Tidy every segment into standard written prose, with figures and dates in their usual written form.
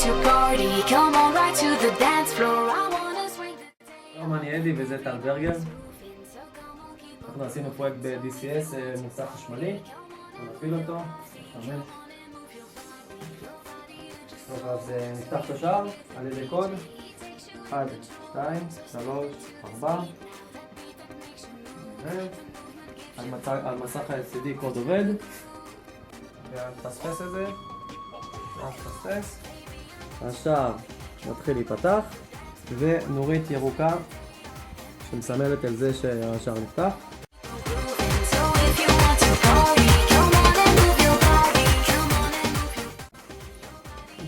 to party, come on right to the dance floor. I wanna swing the day. שלום, אני אדי וזה טל ברגר. אנחנו עשינו פרויקט ב-DCS, מוסך חשמלי. נפעיל אותו, 5. טוב, אז נפתח את השער על ידי קוד 1, 2, 3, 4. על מסך ה-LCD קוד עובד. ונפספס את זה. נפספס. השער מתחיל להיפתח. ונורית ירוקה שמסמלת על זה שהשער נפתח.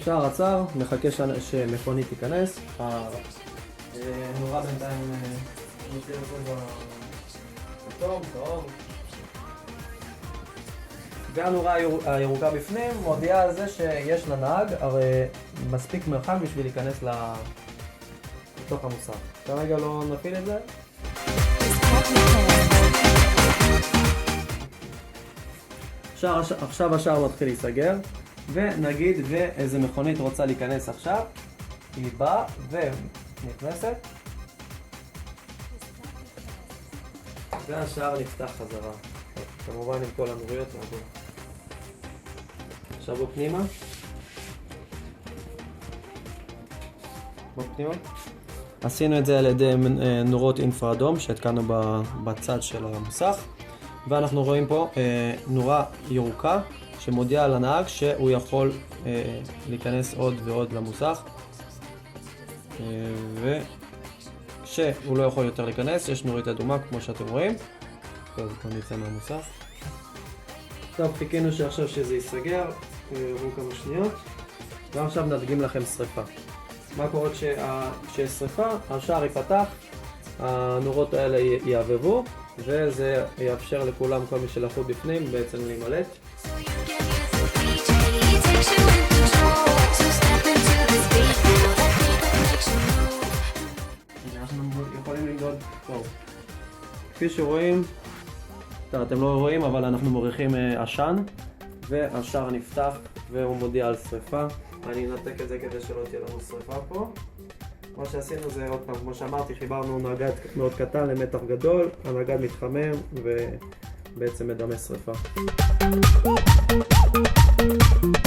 השער עצר, מחכה שמכונית תיכנס. הנורה בינתיים נותן פה טוב. והנורה הירוקה בפנים מודיעה על זה שיש לנהג הרי מספיק מרחק בשביל להיכנס לתוך המוסך. כרגע לא נפעיל את זה. עכשיו השער מתחיל להיסגר, ונגיד ואיזה מכונית רוצה להיכנס עכשיו, היא באה ונכנסת, והשער נפתח חזרה. כמובן עם כל הנוריות נעבור. עכשיו בוא פנימה. עשינו את זה על ידי נורות אינפרה אדום שהתקנו בצד של המוסך, ואנחנו רואים פה נורה ירוקה שמודיעה לנהג שהוא יכול להיכנס עוד ועוד למוסך, וכשהוא לא יכול יותר להיכנס יש נורית אדומה כמו שאתם רואים. טוב, בוא נצא מהמוסך. טוב, חיכינו שעכשיו שזה ייסגר, עברו כמה שניות, ועכשיו נדגים לכם שריפה. מה קורה כשיש שריפה? השער ייפתח, הנורות האלה יעבבו, וזה יאפשר לכולם, כל מי שלחו בפנים, בעצם להימלט. אנחנו יכולים למדוד פה. כפי שרואים, אתם לא רואים, אבל אנחנו מוריחים עשן, והשער נפתח והוא מודיע על שריפה. אני אנתק את זה כדי שלא תהיה לנו שריפה פה. מה שעשינו זה, עוד פעם, כמו שאמרתי, חיברנו נגד מאוד קטן למתח גדול, הנגד מתחמם ובעצם מדמה שריפה.